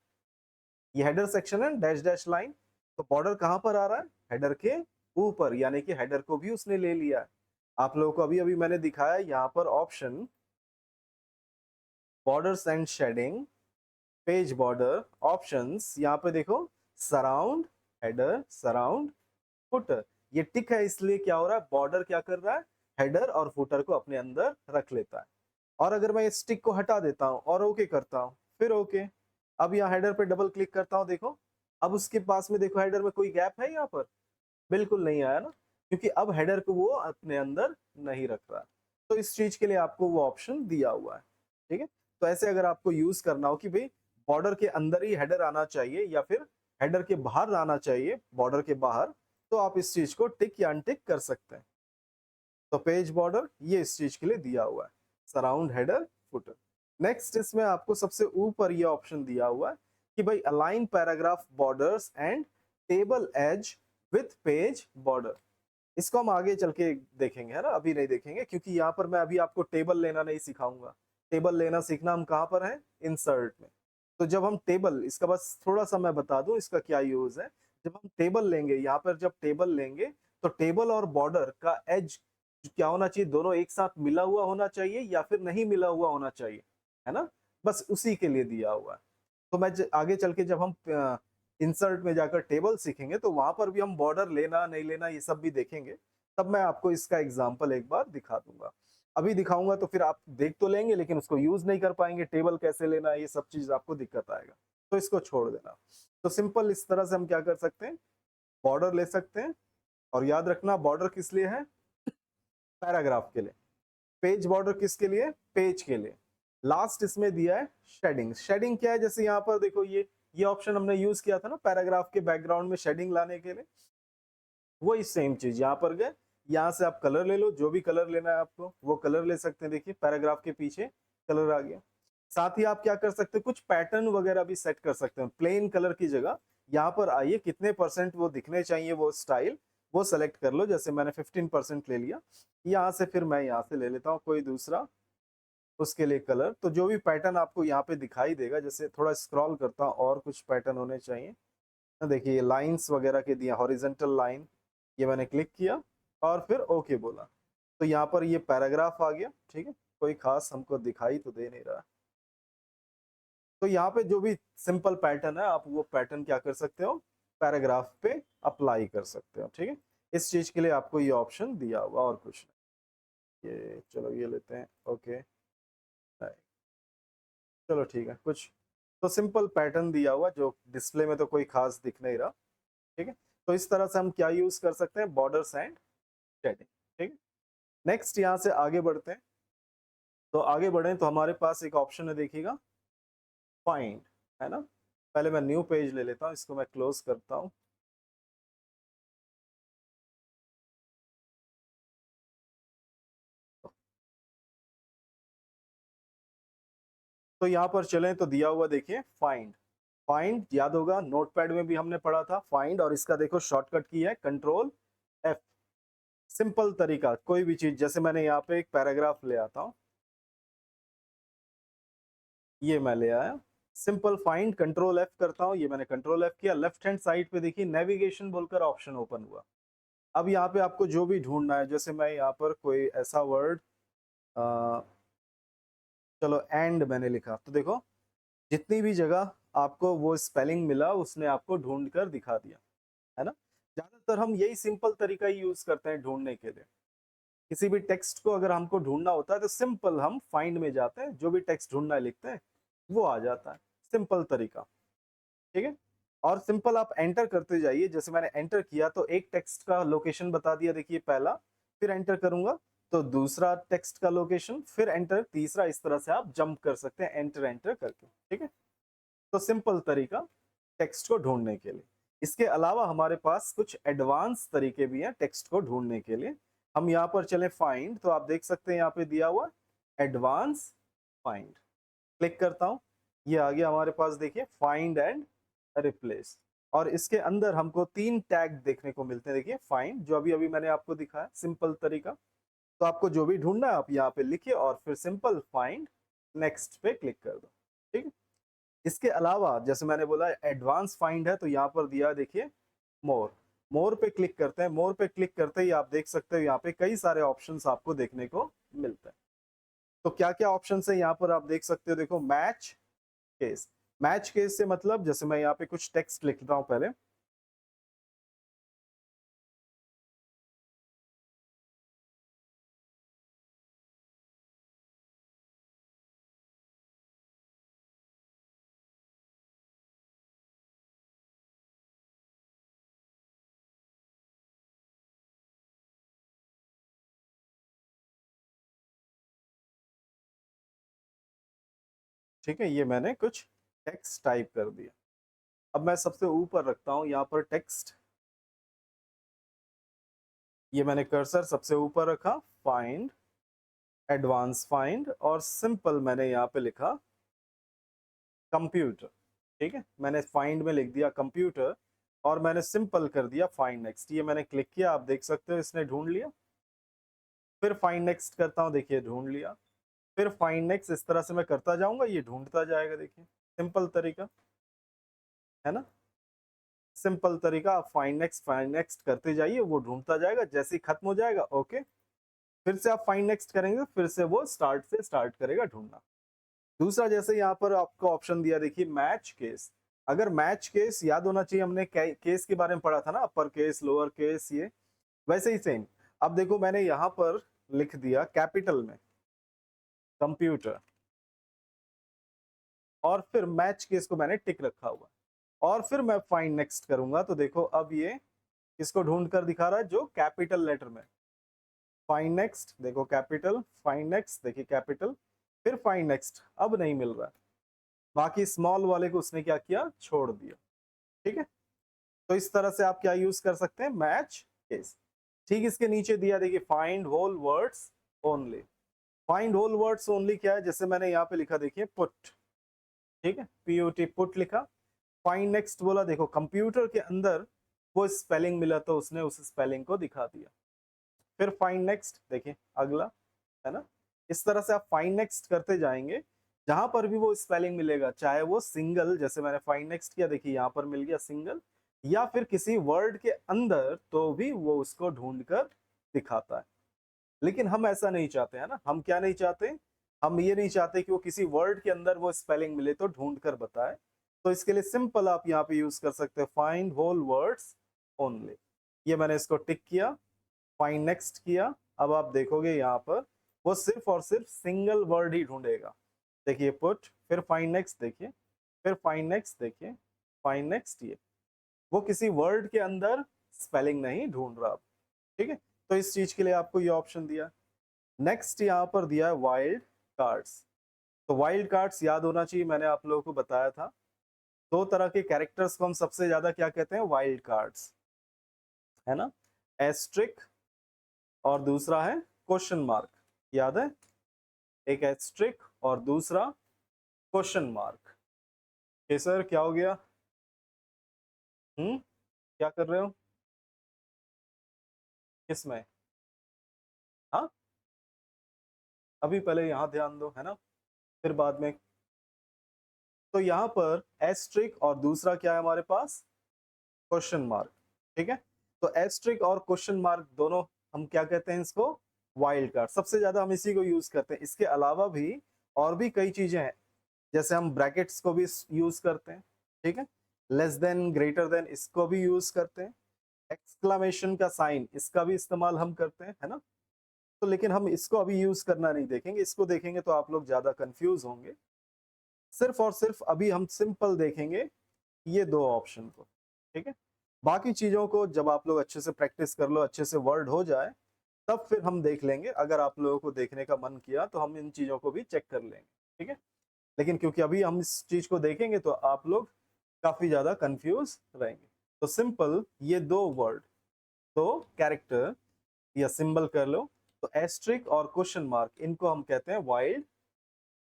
Speaker 1: ये हेडर सेक्शन है डैश डैश लाइन, तो बॉर्डर कहाँ पर आ रहा है, हेडर के ऊपर, यानी कि हेडर को भी उसने ले लिया है। आप लोगों को अभी अभी मैंने दिखाया यहाँ पर option borders and shading, page border, options, यहाँ पे देखो सराउंड, हेडर, सराउंड, फुटर। ये टिक है इसलिए क्या हो रहा है, बॉर्डर क्या कर रहा है, हेडर और फुटर को अपने अंदर रख लेता है। और अगर मैं इस टिक को हटा देता हूं और ओके करता हूं, फिर ओके, अब यहाँ हेडर पे डबल क्लिक करता हूं, देखो अब उसके पास में देखो हेडर में कोई गैप है यहाँ पर, बिल्कुल नहीं आया ना, क्योंकि अब हेडर को वो अपने अंदर नहीं रख रहा। तो इस चीज के लिए आपको वो ऑप्शन दिया हुआ है, ठीक है। तो ऐसे अगर आपको यूज करना हो कि भाई बॉर्डर के अंदर ही हेडर आना चाहिए या फिर हेडर के बाहर आना चाहिए, बॉर्डर के बाहर, तो आप इस चीज को टिक या अनटिक कर सकते हैं। तो पेज बॉर्डर ये इस चीज के लिए दिया हुआ है, सराउंड, हेडर, फुटर। नेक्स्ट इसमें आपको सबसे ऊपर ये ऑप्शन दिया हुआ है कि भाई align paragraph borders and table edge with page border. इसको हम आगे चल के देखेंगे, है ना, अभी नहीं देखेंगे, क्योंकि यहाँ पर मैं अभी आपको टेबल लेना नहीं सिखाऊंगा। टेबल लेना सीखना हम कहाँ पर है, इंसर्ट में। तो जब हम टेबल, इसका बस थोड़ा सा मैं बता दूं इसका क्या यूज है। जब हम टेबल लेंगे, यहाँ पर जब टेबल लेंगे तो टेबल और बॉर्डर का एज क्या होना चाहिए, दोनों एक साथ मिला हुआ होना चाहिए या फिर नहीं मिला हुआ होना चाहिए, है ना, बस उसी के लिए दिया हुआ है। तो मैं आगे चल के जब हम इंसर्ट में जाकर टेबल सीखेंगे तो वहां पर भी हम बॉर्डर लेना नहीं लेना ये सब भी देखेंगे, तब मैं आपको इसका एग्जांपल एक बार दिखा दूंगा। अभी दिखाऊंगा तो फिर आप देख तो लेंगे लेकिन उसको यूज नहीं कर पाएंगे, टेबल कैसे लेना है ये सब चीज आपको दिक्कत आएगा, तो इसको छोड़ देना। तो सिंपल इस तरह से हम क्या कर सकते हैं, बॉर्डर ले सकते हैं। और याद रखना बॉर्डर किस लिए है, पैराग्राफ के लिए। पेज बॉर्डर किसके लिए, पेज के लिए। लास्ट इसमें दिया है शेडिंग। शेडिंग क्या है, जैसे यहाँ पर देखो ये ऑप्शन हमने यूज किया था ना पैराग्राफ के बैकग्राउंड में शेडिंग लाने के लिए, वही सेम चीज यहाँ पर गए। यहाँ से आप कलर ले लो, जो भी कलर लेना है आपको वो कलर ले सकते हैं। देखिए पैराग्राफ के पीछे कलर आ गया। साथ ही आप क्या कर सकते हैं, कुछ पैटर्न वगैरह भी सेट कर सकते हैं। प्लेन कलर की जगह यहाँ पर आइए, कितने परसेंट वो दिखने चाहिए वो स्टाइल, वो सेलेक्ट कर लो। जैसे मैंने 15% ले लिया, यहाँ से फिर मैं यहाँ से ले लेता हूँ कोई दूसरा, उसके लिए कलर। तो जो भी पैटर्न आपको यहाँ पे दिखाई देगा, जैसे थोड़ा स्क्रॉल करता हूँ और कुछ पैटर्न होने चाहिए। देखिए लाइंस वगैरह के दिया, हॉरिजेंटल लाइन, ये मैंने क्लिक किया और फिर ओके बोला, तो यहाँ पर ये पैराग्राफ आ गया, ठीक है। कोई खास हमको दिखाई तो दे नहीं रहा। तो यहाँ पे जो भी सिंपल पैटर्न है आप वो पैटर्न क्या कर सकते हो, पैराग्राफ पे अप्लाई कर सकते हो, ठीक है। इस चीज के लिए आपको ये ऑप्शन दिया हुआ और कुछ नहीं। ये चलो ये लेते हैं, ओके, चलो ठीक है। कुछ तो सिंपल पैटर्न दिया हुआ जो डिस्प्ले में तो कोई खास दिख नहीं रहा, ठीक है। तो इस तरह से हम क्या यूज कर सकते हैं, बॉर्डर्स एंड शेडिंग, ठीक है। नेक्स्ट यहाँ से आगे बढ़ते हैं। तो आगे बढ़े तो हमारे पास एक ऑप्शन है, देखिएगा फाइंड, है ना। पहले मैं न्यू पेज ले लेता हूँ, इसको मैं क्लोज करता हूँ। तो यहाँ पर चलें तो दिया हुआ देखिए फाइंड। फाइंड याद होगा, नोटपैड में भी हमने पढ़ा था फाइंड, और इसका देखो शॉर्टकट की है कंट्रोल F। सिंपल तरीका, कोई भी चीज, जैसे मैंने यहाँ पे एक पैराग्राफ ले आता हूँ, ये मैं ले आया, सिंपल फाइंड कंट्रोल F करता हूँ, ये मैंने कंट्रोल F किया। लेफ्ट हैंड साइड पे देखिए नेविगेशन बोलकर ऑप्शन ओपन हुआ। अब यहाँ पे आपको जो भी ढूंढना है, जैसे मैं यहाँ पर कोई ऐसा वर्ड, चलो एंड मैंने लिखा, तो देखो जितनी भी जगह आपको वो स्पेलिंग मिला उसने आपको ढूंढ कर दिखा दिया, है ना। ज्यादातर हम यही सिंपल तरीका ही यूज करते हैं ढूंढने के लिए। किसी भी टेक्स्ट को अगर हमको ढूंढना होता है तो सिंपल हम फाइंड में जाते हैं, जो भी टेक्स्ट ढूंढना है लिखते हैं, वो आ जाता है, सिंपल तरीका, ठीक है। और सिंपल आप एंटर करते जाइए, जैसे मैंने एंटर किया तो एक टेक्स्ट का लोकेशन बता दिया, देखिए पहला, फिर एंटर करूंगा तो दूसरा टेक्स्ट का लोकेशन, फिर एंटर तीसरा, इस तरह से आप जंप कर सकते हैं एंटर एंटर करके, ठीक है। तो सिंपल तरीका टेक्स्ट को ढूंढने के लिए। इसके अलावा हमारे पास कुछ एडवांस तरीके भी हैं टेक्स्ट को ढूंढने के लिए। हम यहाँ पर चले फाइंड, तो आप देख सकते हैं यहाँ पे दिया हुआ एडवांस फाइंड, क्लिक करता हूँ, ये आ गया हमारे पास, देखिए फाइंड एंड रिप्लेस। और इसके अंदर हमको 3 टैग देखने को मिलते हैं, देखिए फाइंड जो अभी अभी मैंने आपको दिखाया सिंपल तरीका। तो आपको जो भी ढूंढना है आप यहाँ पे लिखिए और फिर सिंपल फाइंड, नेक्स्ट पे क्लिक कर दो, ठीक है। इसके अलावा जैसे मैंने बोला एडवांस फाइंड है, तो यहाँ पर दिया देखिए मोर। मोर पे क्लिक करते हैं, मोर पे क्लिक करते ही आप देख सकते हो यहाँ पे कई सारे ऑप्शंस आपको देखने को मिलते हैं। तो क्या क्या ऑप्शन है यहाँ पर आप देख सकते हो, देखो मैच केस। मैच केस से मतलब जैसे मैं यहाँ पे कुछ टेक्स्ट लिखता हूँ पहले, ठीक है, ये मैंने कुछ टेक्स्ट टाइप कर दिया। अब मैं सबसे ऊपर रखता हूँ यहाँ पर टेक्स्ट, ये मैंने कर्सर सबसे ऊपर रखा, फाइंड, एडवांस फाइंड, और सिंपल मैंने यहाँ पे लिखा कंप्यूटर। ठीक है, मैंने फाइंड में लिख दिया कंप्यूटर और मैंने सिंपल कर दिया फाइंड नेक्स्ट। ये मैंने क्लिक किया, आप देख सकते हो इसने ढूंढ लिया। फिर फाइंड नेक्स्ट करता हूँ, देखिए ढूंढ लिया। फिर फाइंड नेक्स्ट, इस तरह से मैं करता जाऊंगा, ये ढूंढता जाएगा। देखिए सिंपल तरीका है ना, सिंपल तरीका। आप फाइंड नेक्स्ट करते जाइए, वो ढूंढता जाएगा, जैसे ही खत्म हो जाएगा ओके, फिर से आप फाइंड नेक्स्ट करेंगे, फिर से वो स्टार्ट से स्टार्ट करेगा ढूंढना। दूसरा, जैसे यहाँ पर आपको ऑप्शन दिया, देखिए मैच केस। अगर मैच केस याद होना चाहिए, हमने केस के बारे में पढ़ा था ना, अपर केस लोअर केस, ये वैसे ही सेम। अब देखो मैंने यहाँ पर लिख दिया कैपिटल में कंप्यूटर, और फिर मैच केस को मैंने टिक रखा हुआ, और फिर मैं फाइंड नेक्स्ट करूंगा तो देखो अब ये किसको ढूंढ कर दिखा रहा है, जो कैपिटल लेटर में। फाइंड नेक्स्ट, देखो कैपिटल, फाइंड नेक्स्ट, देखिए कैपिटल, फिर फाइंड नेक्स्ट, अब नहीं मिल रहा है, बाकी स्मॉल वाले को उसने क्या किया, छोड़ दिया। ठीक है, तो इस तरह से आप क्या यूज कर सकते हैं, मैच केस। ठीक, इसके नीचे दिया देखिए find whole words only. Find whole words only क्या है, जैसे मैंने यहाँ पे लिखा देखिए पुट, ठीक है, पीओटी पुट लिखा। फाइंड नेक्स्ट बोला, देखो कंप्यूटर के अंदर वो स्पेलिंग मिला तो उसने उस स्पेलिंग को दिखा दिया। फिर फाइंड नेक्स्ट, देखिए अगला, है ना। इस तरह से आप फाइंड नेक्स्ट करते जाएंगे, जहां पर भी वो स्पेलिंग मिलेगा, चाहे वो सिंगल, जैसे मैंने फाइंड नेक्स्ट किया, देखिए यहाँ पर मिल गया सिंगल, या फिर किसी वर्ड के अंदर, तो भी वो उसको ढूंढ कर दिखाता है। लेकिन हम ऐसा नहीं चाहते हैं ना, हम क्या नहीं चाहते, हम ये नहीं चाहते कि वो किसी वर्ड के अंदर वो स्पेलिंग मिले तो ढूंढ कर बताए। तो इसके लिए सिंपल आप यहाँ पे यूज कर सकते हैं फाइंड होल वर्ड्स ओनली। ये मैंने इसको टिक किया, फाइंड नेक्स्ट किया। अब आप देखोगे यहाँ पर वो सिर्फ और सिर्फ सिंगल वर्ड ही ढूंढेगा। देखिए पुट, फिर फाइंड नेक्स्ट, देखिए फिर फाइंड नेक्स्ट, देखिए फाइंड नेक्स्ट, ये वो किसी वर्ड के अंदर स्पेलिंग नहीं ढूंढ रहा। ठीक है, तो इस चीज के लिए आपको ये ऑप्शन दिया। नेक्स्ट यहाँ पर दिया है वाइल्ड कार्ड्स। तो वाइल्ड कार्ड्स याद होना चाहिए, मैंने आप लोगों को बताया था, दो तरह के कैरेक्टर्स को हम सबसे ज्यादा क्या कहते हैं, वाइल्ड कार्ड्स, है ना, एस्ट्रिक और दूसरा है क्वेश्चन मार्क। याद है, एक एस्ट्रिक और दूसरा क्वेश्चन मार्क। ये सर क्या हो गया, क्या कर रहे हो, किसमें, हाँ अभी पहले यहाँ ध्यान दो, है ना, फिर बाद में। तो यहाँ पर एस्ट्रिक और दूसरा क्या है हमारे पास, क्वेश्चन मार्क। ठीक है, तो एस्ट्रिक और क्वेश्चन मार्क दोनों हम क्या कहते हैं, इसको वाइल्ड कार्ड। सबसे ज्यादा हम इसी को यूज करते हैं। इसके अलावा भी और भी कई चीजें हैं, जैसे हम ब्रैकेट्स को भी यूज करते हैं, ठीक है, लेस देन, ग्रेटर देन, इसको भी यूज करते हैं, एक्सक्लामेशन का साइन, इसका भी इस्तेमाल हम करते हैं, है ना। तो लेकिन हम इसको अभी यूज करना नहीं देखेंगे, इसको देखेंगे तो आप लोग ज्यादा कंफ्यूज होंगे। सिर्फ और सिर्फ अभी हम सिंपल देखेंगे ये दो ऑप्शन को। ठीक है, बाकी चीजों को जब आप लोग अच्छे से प्रैक्टिस कर लो, अच्छे से वर्ड हो जाए, तब फिर हम देख लेंगे। अगर आप लोगों को देखने का मन किया तो हम इन चीजों को भी चेक कर लेंगे। ठीक है, लेकिन क्योंकि अभी हम इस चीज को देखेंगे तो आप लोग काफी ज्यादा कंफ्यूज रहेंगे। तो सिंपल ये दो वर्ड, दो कैरेक्टर या सिंबल कर लो, तो एस्ट्रिक और क्वेश्चन मार्क, इनको हम कहते हैं वाइल्ड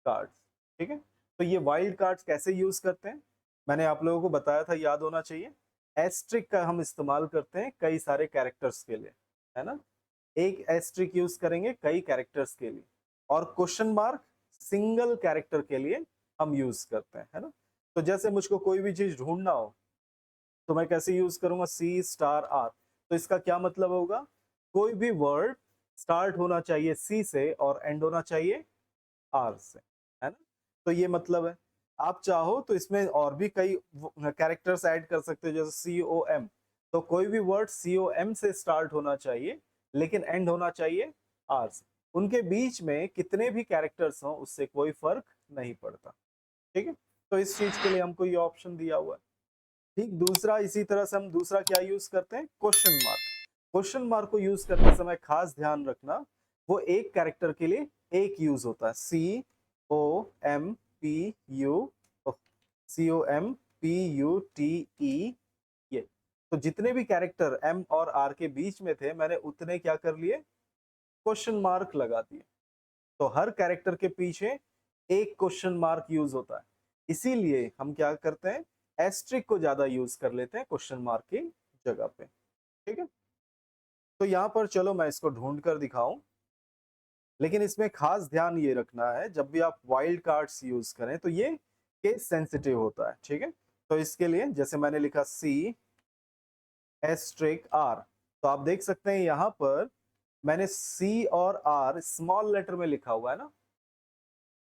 Speaker 1: कार्ड्स। ठीक है, तो ये वाइल्ड कार्ड्स कैसे यूज करते हैं, मैंने आप लोगों को बताया था, याद होना चाहिए। एस्ट्रिक का हम इस्तेमाल करते हैं कई सारे कैरेक्टर्स के लिए, है ना, एक एस्ट्रिक यूज करेंगे कई कैरेक्टर्स के लिए, और क्वेश्चन मार्क सिंगल कैरेक्टर के लिए हम यूज करते हैं, है ना। तो जैसे मुझको कोई भी चीज ढूंढना हो तो मैं कैसे यूज करूंगा, सी स्टार आर। तो इसका क्या मतलब होगा, कोई भी वर्ड स्टार्ट होना चाहिए सी से और एंड होना चाहिए आर से, है ना। तो ये मतलब है। आप चाहो तो इसमें और भी कई कैरेक्टर्स ऐड कर सकते हो, जैसे सी ओ एम। तो कोई भी वर्ड सी ओ एम से स्टार्ट होना चाहिए, लेकिन एंड होना चाहिए आर से। उनके बीच में कितने भी कैरेक्टर्स हों उससे कोई फर्क नहीं पड़ता, ठीक है। तो इस चीज के लिए हमको ये ऑप्शन दिया हुआ है। ठीक, दूसरा इसी तरह से हम दूसरा क्या यूज करते हैं, क्वेश्चन मार्क। क्वेश्चन मार्क को यूज करते समय खास ध्यान रखना, वो एक कैरेक्टर के लिए एक यूज होता है, COMPU, COMPUTE, ये। तो जितने भी कैरेक्टर M और R के बीच में थे, मैंने उतने क्या कर लिए, क्वेश्चन मार्क लगा दिए। तो हर कैरेक्टर के पीछे एक क्वेश्चन मार्क यूज होता है, इसीलिए हम क्या करते हैं, एस्ट्रिक को ज्यादा यूज कर लेते हैं क्वेश्चन मार्क की जगह पे, ठीक है। तो यहां पर चलो मैं इसको ढूंढ कर दिखाऊं, लेकिन इसमें खास ध्यान ये रखना है, जब भी आप वाइल्ड कार्ड्स यूज करें तो ये केस सेंसिटिव होता है, ठीक है। तो इसके लिए जैसे मैंने लिखा C*R, तो आप देख सकते हैं यहां पर मैंने C और R स्मॉल लेटर में लिखा हुआ है ना,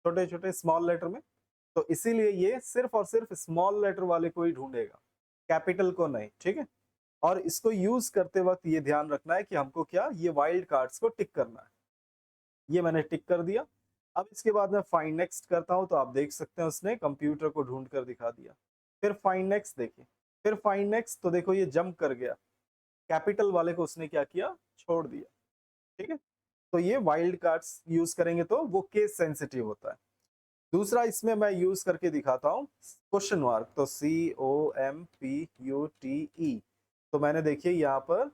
Speaker 1: छोटे छोटे स्मॉल लेटर में। तो इसीलिए ये सिर्फ और सिर्फ स्मॉल लेटर वाले को ही ढूंढेगा, कैपिटल को नहीं, ठीक है। और इसको यूज करते वक्त ये ध्यान रखना है कि हमको क्या, ये वाइल्ड कार्ड्स को टिक करना है। ये मैंने टिक कर दिया। अब इसके बाद मैं फाइंड नेक्स्ट करता हूं, तो आप देख सकते हैं उसने कंप्यूटर को ढूंढ कर दिखा दिया। फिर फाइंड नेक्स्ट देखिए, फिर फाइंड नेक्स्ट, तो देखो ये जंप कर गया, कैपिटल वाले को उसने क्या किया, छोड़ दिया, ठीक है। तो ये वाइल्ड कार्ड्स यूज करेंगे तो वो केस सेंसिटिव होता है। दूसरा इसमें मैं यूज करके दिखाता हूँ, क्वेश्चन मार्क। तो COMPUTE, तो मैंने देखिए यहाँ पर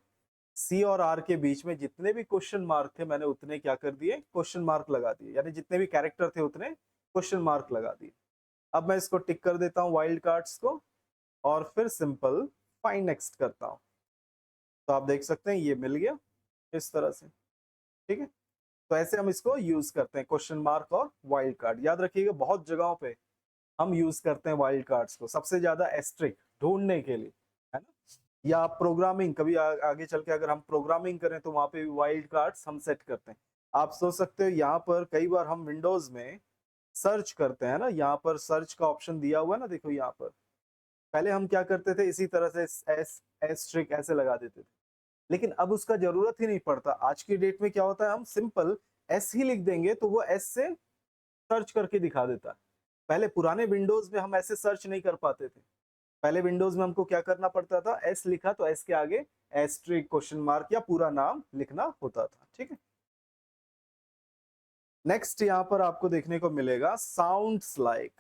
Speaker 1: C और R के बीच में जितने भी क्वेश्चन मार्क थे, मैंने उतने क्या कर दिए, क्वेश्चन मार्क लगा दिए, यानी जितने भी कैरेक्टर थे उतने क्वेश्चन मार्क लगा दिए। अब मैं इसको टिक कर देता हूँ वाइल्ड कार्ड्स को, और फिर सिंपल फाइंड नेक्स्ट करता हूँ। तो आप देख सकते हैं ये मिल गया इस तरह से, ठीक है। तो ऐसे हम इसको यूज करते हैं, क्वेश्चन मार्क और वाइल्ड कार्ड। याद रखिएगा बहुत जगहों पे हम यूज करते हैं वाइल्ड कार्ड्स को, सबसे ज्यादा एस्ट्रिक ढूंढने के लिए, है ना। या प्रोग्रामिंग, कभी आगे चल के अगर हम प्रोग्रामिंग करें तो वहां पे भी वाइल्ड कार्ड्स हम सेट करते हैं। आप सोच सकते हो यहाँ पर कई बार हम विंडोज में सर्च करते हैं ना, यहाँ पर सर्च का ऑप्शन दिया हुआ है ना, देखो यहाँ पर। पहले हम क्या करते थे, इसी तरह से एस एस्ट्रिक ऐसे लगा देते थे, लेकिन अब उसका जरूरत ही नहीं पड़ता। आज की डेट में क्या होता है, हम सिंपल एस ही लिख देंगे तो वो एस से सर्च करके दिखा देता है। पहले पुराने विंडोज में हम ऐसे सर्च नहीं कर पाते थे। पहले विंडोज में हमको क्या करना पड़ता था, एस लिखा तो एस के आगे एस्ट्रिक, क्वेश्चन मार्क या पूरा नाम लिखना होता था, ठीक है। नेक्स्ट यहाँ पर आपको देखने को मिलेगा साउंड्स लाइक,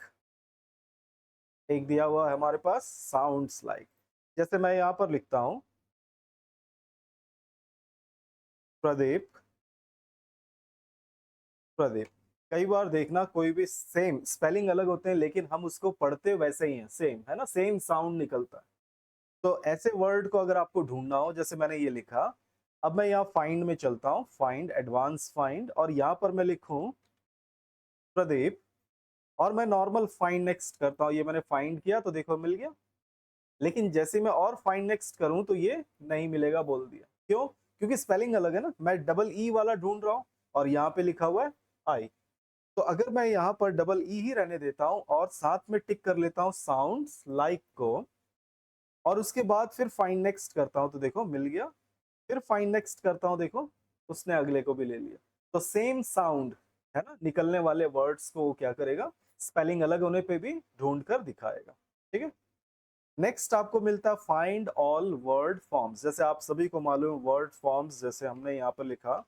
Speaker 1: एक दिया हुआ है हमारे पास साउंड्स लाइक। जैसे मैं यहाँ पर लिखता हूं प्रदीप, प्रदीप। कई बार देखना कोई भी सेम स्पेलिंग अलग होते हैं, लेकिन हम उसको पढ़ते वैसे ही हैं, सेम है ना, सेम साउंड निकलता है। तो ऐसे वर्ड को अगर आपको ढूंढना हो, जैसे मैंने ये लिखा, अब मैं यहाँ फाइंड में चलता हूँ, फाइंड, एडवांस फाइंड, और यहाँ पर मैं लिखूं प्रदीप, और मैं नॉर्मल फाइंड नेक्स्ट करता हूँ। ये मैंने फाइंड किया तो देखो मिल गया, लेकिन जैसे मैं और फाइंड नेक्स्ट करूं तो ये नहीं मिलेगा, बोल दिया। क्यों? क्योंकि स्पेलिंग अलग है ना, मैं डबल ई वाला ढूंढ रहा हूँ और यहाँ पे लिखा हुआ है आई। तो अगर मैं यहाँ पर डबल ई ही रहने देता हूँ और साथ में टिक कर लेता हूँ साउंड्स लाइक को, और उसके बाद फिर फाइंड नेक्स्ट करता हूँ तो देखो मिल गया, फिर फाइंड नेक्स्ट करता हूँ, देखो उसने अगले को भी ले लिया। तो सेम साउंड है ना, निकलने वाले वर्ड्स को वो क्या करेगा, स्पेलिंग अलग होने पे भी ढूंढ कर दिखाएगा, ठीक है। नेक्स्ट आपको मिलता है फाइंड ऑल वर्ड फॉर्म्स। जैसे आप सभी को मालूम वर्ड फॉर्म्स, जैसे हमने यहाँ पर लिखा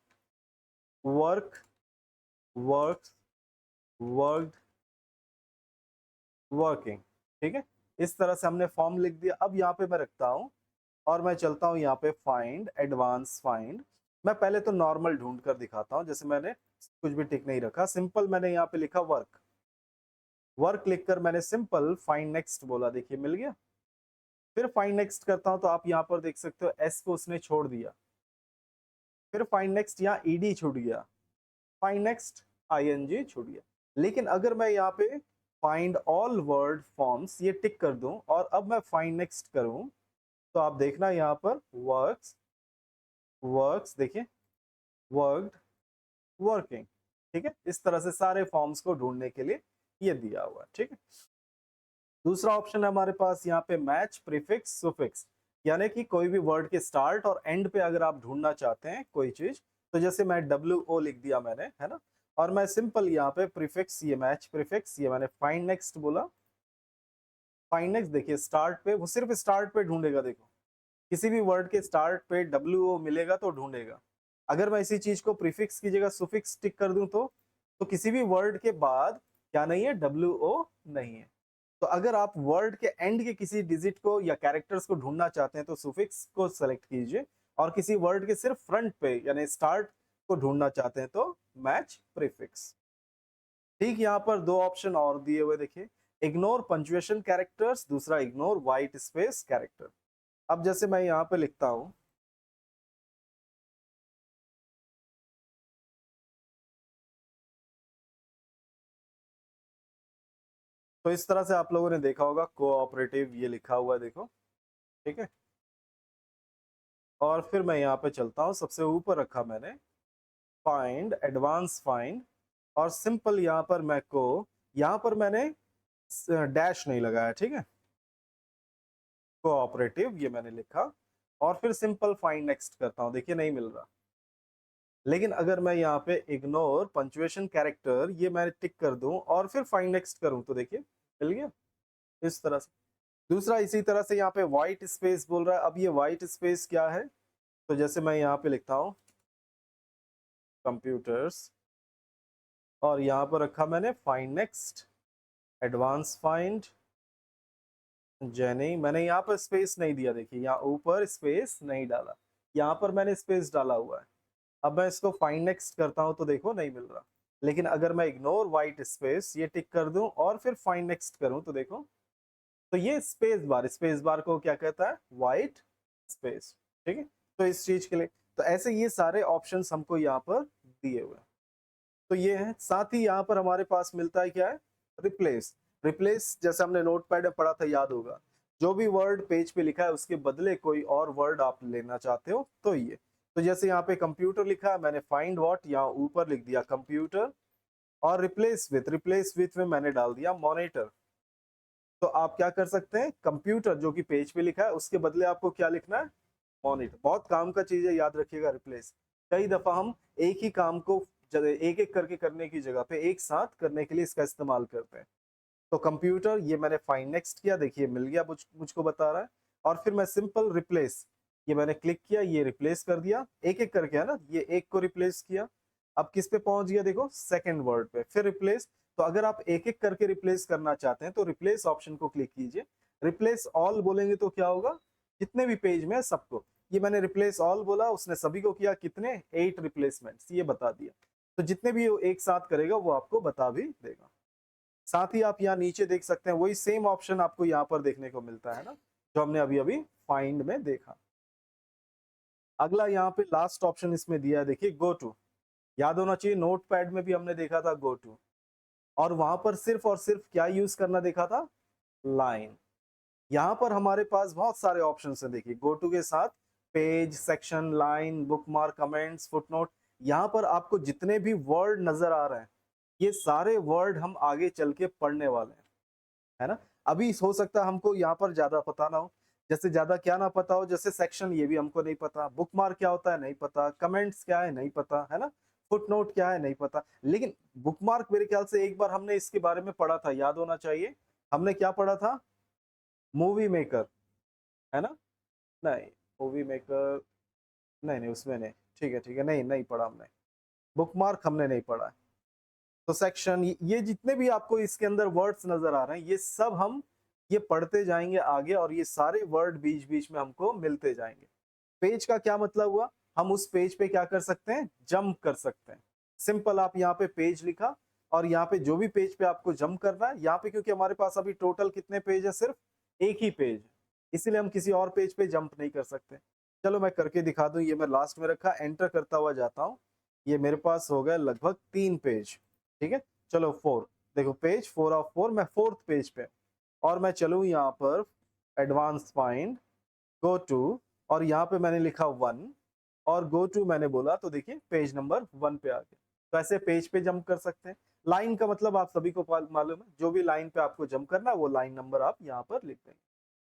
Speaker 1: वर्क, वर्क, वर्कड, वर्किंग, ठीक है। इस तरह से हमने फॉर्म लिख दिया। अब यहाँ पे मैं रखता हूँ और मैं चलता हूँ यहाँ पे फाइंड, एडवांस फाइंड। मैं पहले तो नॉर्मल ढूंढ कर दिखाता हूँ, जैसे मैंने कुछ भी टिक नहीं रखा, सिंपल मैंने यहाँ पे लिखा वर्क, वर्क लिखकर मैंने सिंपल फाइंड नेक्स्ट बोला, देखिए मिल गया। फिर फाइंड नेक्स्ट करता हूँ तो आप यहाँ पर देख सकते हो एस को उसने छोड़ दिया। फिर फाइंड नेक्स्ट, यहाँ ईडी छूट गया, फाइंड नेक्स्ट आईएनजी छूट गया। लेकिन अगर मैं यहाँ पे फाइंड ऑल वर्ड फॉर्म्स ये टिक कर दूं और अब मैं फाइंड नेक्स्ट करूं, तो आप देखना यहाँ पर वर्क्स, वर्क्स देखिए, वर्कड, वर्किंग, ठीक है, इस तरह से सारे फॉर्म्स को ढूंढने के लिए ये दिया हुआ है। ठीक है, दूसरा ऑप्शन है हमारे पास यहाँ पे मैच प्रीफिक्स सुफिक्स, यानी कि कोई भी वर्ड के स्टार्ट और एंड पे अगर आप ढूंढना चाहते हैं कोई चीज, तो जैसे मैं WO लिख दिया मैंने, है ना, और मैं सिंपल यहाँ पे प्रीफिक्स, ये मैच प्रीफिक्स, ये मैंने फाइंड नेक्स्ट बोला। फाइंड नेक्स्ट देखिए स्टार्ट पे, वो सिर्फ स्टार्ट पे ढूंढेगा, देखो किसी भी वर्ड के स्टार्ट पे WO मिलेगा तो ढूंढेगा। अगर मैं इसी चीज को प्रीफिक्स की जगह सुफिक्स टिक कर दूं तो किसी भी वर्ड के बाद क्या नहीं है, WO नहीं है। तो अगर आप वर्ड के एंड के किसी डिजिट को या कैरेक्टर्स को ढूंढना चाहते हैं तो सुफिक्स को सेलेक्ट कीजिए, और किसी वर्ड के सिर्फ फ्रंट पे यानी स्टार्ट को ढूंढना चाहते हैं तो मैच प्रीफिक्स। ठीक, यहाँ पर दो ऑप्शन और दिए हुए देखिए, इग्नोर पंक्चुएशन कैरेक्टर्स, दूसरा इग्नोर व्हाइट स्पेस कैरेक्टर। अब जैसे मैं यहाँ पे लिखता हूं, तो इस तरह से आप लोगों ने देखा होगा कोऑपरेटिव ये लिखा हुआ है, देखो। ठीक है, और फिर मैं यहाँ पे चलता हूँ, सबसे ऊपर रखा मैंने फाइंड, एडवांस फाइंड, और सिंपल यहाँ पर मैं को, यहाँ पर मैंने डैश नहीं लगाया, ठीक है, कोऑपरेटिव ये मैंने लिखा, और फिर सिंपल फाइंड नेक्स्ट करता हूँ, देखिए नहीं मिल रहा। लेकिन अगर मैं यहाँ पे इग्नोर पंक्चुएशन कैरेक्टर ये मैं टिक कर दूं और फिर फाइंड नेक्स्ट करूं तो देखिए मिल गया, इस तरह से। दूसरा इसी तरह से यहाँ पे व्हाइट स्पेस बोल रहा है, अब ये व्हाइट स्पेस क्या है, तो जैसे मैं यहाँ पे लिखता हूँ कंप्यूटर्स, और यहाँ पर रखा मैंने find next, advance find, jenny, मैंने यहाँ पर स्पेस नहीं दिया, देखिए यहाँ ऊपर स्पेस नहीं डाला, यहाँ पर मैंने स्पेस डाला हुआ है। अब मैं इसको फाइंड नेक्स्ट करता हूँ तो देखो नहीं मिल रहा। लेकिन अगर मैं इग्नोर व्हाइट स्पेस ये टिक कर दूं और फिर फाइंड नेक्स्ट करूं तो देखो, तो ये स्पेस बार को क्या कहता है, व्हाइट स्पेस। ठीक है, तो इस चीज के लिए तो ऐसे ये सारे ऑप्शंस हमको यहाँ पर दिए हुए हैं। तो ये है, साथ ही यहाँ पर हमारे पास मिलता है क्या है, रिप्लेस। रिप्लेस जैसे हमने नोटपैड में पढ़ा था, याद होगा, जो भी वर्ड पेज पे लिखा है उसके बदले कोई और वर्ड आप लेना चाहते हो तो ये, तो जैसे यहाँ पे कंप्यूटर लिखा है, मैंने फाइंड व्हाट यहाँ ऊपर लिख दिया कंप्यूटर, और रिप्लेस विथ में मैंने डाल दिया मॉनिटर। तो आप क्या कर सकते हैं, कंप्यूटर जो कि पेज पे लिखा है उसके बदले आपको क्या लिखना है, मॉनिटर। बहुत काम का चीज है, याद रखिएगा रिप्लेस। कई दफा हम एक ही काम को एक एक करके करने की जगह पे एक साथ करने के लिए इसका इस्तेमाल करते हैं। तो कंप्यूटर ये मैंने फाइंड नेक्स्ट किया, देखिए मिल गया, मुझको बता रहा है। और फिर मैं सिंपल रिप्लेस ये मैंने क्लिक किया, ये रिप्लेस कर दिया एक एक करके, है ना, ये एक को रिप्लेस किया। अब किस पे पहुंच गया, देखो सेकंड वर्ड पे, फिर रिप्लेस। तो अगर आप एक एक करके रिप्लेस करना चाहते हैं तो रिप्लेस ऑप्शन को क्लिक कीजिए। रिप्लेस ऑल बोलेंगे तो क्या होगा, जितने भी पेज में है सबको, ये मैंने रिप्लेस ऑल बोला, उसने सभी को किया, कितने 8 रिप्लेसमेंट्स ये बता दिया। तो जितने भी वो एक साथ करेगा वो आपको बता भी देगा। साथ ही आप यहाँ नीचे देख सकते हैं वही सेम ऑप्शन आपको यहाँ पर देखने को मिलता है ना, जो हमने अभी अभी फाइंड में देखा। अगला यहाँ पे लास्ट ऑप्शन इसमें दिया है, देखिए गो टू। याद होना चाहिए, नोटपैड में भी हमने देखा था गो टू, और वहां पर सिर्फ और सिर्फ क्या यूज करना देखा था, लाइन। यहाँ पर हमारे पास बहुत सारे ऑप्शन हैं, देखिए गो टू के साथ page, section, line, bookmark, comments, footnote. यहाँ पर आपको जितने भी वर्ड नजर आ रहे हैं ये सारे वर्ड हम आगे चल के पढ़ने वाले हैं, है ना। अभी हो सकता है हमको यहाँ पर ज्यादा पता ना हो, जैसे ज्यादा क्या ना पता हो, जैसे सेक्शन ये भी हमको नहीं पता, बुकमार्क क्या होता है नहीं पता, कमेंट्स क्या है नहीं पता, है ना, फुटनोट क्या है नहीं पता। लेकिन बुकमार्क मेरे ख्याल से एक बार हमने इसके बारे में पढ़ा था, याद होना चाहिए। हमने क्या पढ़ा था, मूवी मेकर, है ना, नहीं मूवी मेकर, नहीं नहीं उसमें नहीं, ठीक है, नहीं नहीं पढ़ा हमने, बुकमार्क हमने नहीं पढ़ा है। तो सेक्शन ये जितने भी आपको इसके अंदर वर्ड्स नजर आ रहे हैं ये सब हम ये पढ़ते जाएंगे आगे, और ये सारे वर्ड बीच बीच में हमको मिलते जाएंगे। पेज का क्या मतलब हुआ, हम उस पेज पे क्या कर सकते हैं, जंप कर सकते हैं। सिंपल आप यहाँ पे पेज लिखा, और यहाँ पे जो भी पेज पे आपको जंप करना है, यहाँ पे क्योंकि हमारे पास अभी टोटल कितने पेज है, सिर्फ एक ही पेज, इसीलिए हम किसी और पेज पे जंप नहीं कर सकते। चलो मैं करके दिखा दूं, ये मैं लास्ट में रखा, एंटर करता हुआ जाता हूँ, ये मेरे पास हो गया लगभग 3 पेज। ठीक है, चलो 4, देखो पेज 4 ऑफ 4, मैं 4th पेज पे, और मैं चलूँ यहाँ पर एडवांस फाइंड, गो टू, और यहाँ पे मैंने लिखा 1, और गो टू मैंने बोला तो देखिए पेज नंबर 1 पे आ गया। तो ऐसे पेज पे जंप कर सकते हैं। लाइन का मतलब आप सभी को मालूम है, जो भी लाइन पे आपको जंप करना है वो लाइन नंबर आप यहाँ पर लिख देंगे।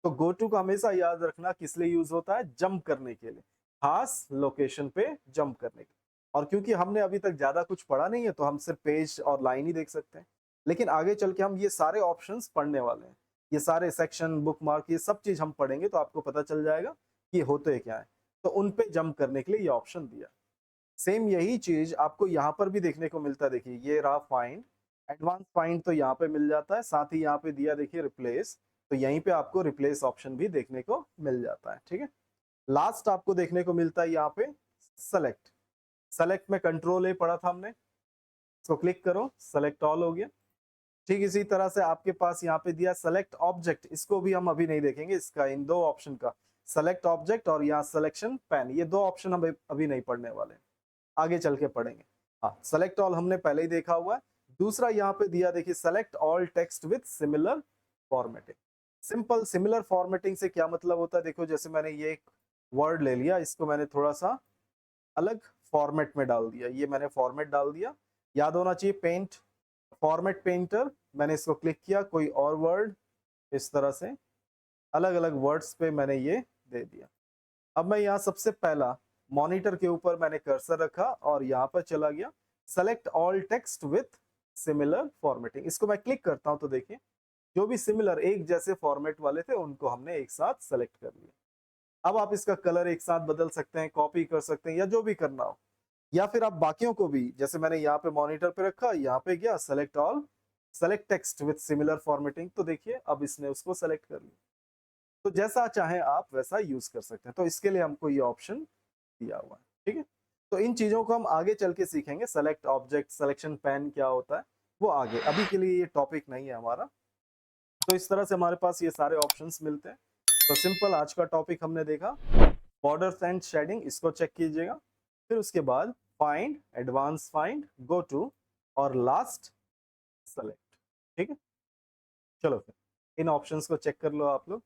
Speaker 1: तो गो टू का हमेशा याद रखना किस लिए यूज होता है, जंप करने के लिए, खास लोकेशन पे जंप करने के लिए। और क्योंकि हमने अभी तक ज्यादा कुछ पढ़ा नहीं है तो हम सिर्फ पेज और लाइन ही देख सकते हैं, लेकिन आगे चल के हम ये सारे ऑप्शंस पढ़ने वाले हैं, ये सारे सेक्शन, बुक मार्क, ये सब चीज हम पढ़ेंगे तो आपको पता चल जाएगा कि होते क्या है। तो उन पे जंप करने के लिए ये ऑप्शन दिया। सेम यही चीज आपको यहाँ पर भी देखने को मिलता है। देखिए ये रहा फाइंड, एडवांस फाइंड तो यहाँ पे मिल जाता है, साथ ही यहाँ पे दिया देखिए रिप्लेस, तो यहीं पे आपको रिप्लेस ऑप्शन भी देखने को मिल जाता है। ठीक है, लास्ट आपको देखने को मिलता है यहाँ पे सेलेक्ट। सेलेक्ट में कंट्रोल ए पढ़ा था हमने, इसको क्लिक करो, सेलेक्ट ऑल हो गया। ठीक इसी तरह से आपके पास यहाँ पे दिया सेलेक्ट ऑब्जेक्ट, इसको भी हम अभी नहीं देखेंगे, इसका इन दो ऑप्शन का, सेलेक्ट ऑब्जेक्ट और यहाँ सिलेक्शन पैन, ये दो ऑप्शन हम अभी नहीं पढ़ने वाले, आगे चल के पढ़ेंगे। हाँ, सेलेक्ट ऑल हमने पहले ही देखा हुआ है। दूसरा यहाँ पे दिया देखिए select all text with similar formatting. Simple similar formatting से क्या मतलब होता है, देखो जैसे मैंने ये एक वर्ड ले लिया, इसको मैंने थोड़ा सा अलग फॉर्मेट में डाल दिया, ये मैंने फॉर्मेट डाल दिया, याद होना चाहिए पेंट, फॉर्मेट पेंटर, मैंने इसको क्लिक किया, कोई और वर्ड, इस तरह से अलग अलग वर्ड्स पे मैंने ये दे दिया। अब मैं यहाँ सबसे पहला मॉनिटर के ऊपर मैंने कर्सर रखा और यहाँ पर चला गया select all text with similar formatting, इसको मैं क्लिक करता हूँ तो देखिए जो भी सिमिलर एक जैसे फॉर्मेट वाले थे उनको हमने एक साथ सेलेक्ट कर लिया। अब आप इसका कलर एक साथ बदल सकते हैं, कॉपी कर सकते हैं या जो भी करना हो, या फिर आप बाकियों को भी, जैसे मैंने यहाँ पे मॉनिटर पे रखा, यहाँ पे गया select all, select text with similar formatting, तो देखिए अब इसने उसको सेलेक्ट कर लिया। तो जैसा चाहे आप वैसा यूज कर सकते हैं, तो इसके लिए हमको ये ऑप्शन दिया हुआ है। ठीक है, तो इन चीजों को हम आगे चल के सीखेंगे, सेलेक्ट ऑब्जेक्ट, सिलेक्शन पैन क्या होता है वो आगे, अभी के लिए ये टॉपिक नहीं है हमारा। तो इस तरह से हमारे पास ये सारे ऑप्शंस मिलते हैं। तो सिंपल आज का टॉपिक हमने देखा बॉर्डर्स एंड शेडिंग, इसको चेक कीजिएगा, फिर उसके बाद find, advance find, go to और लास्ट सेलेक्ट। ठीक है, चलो फिर इन ऑप्शंस को चेक कर लो आप लोग।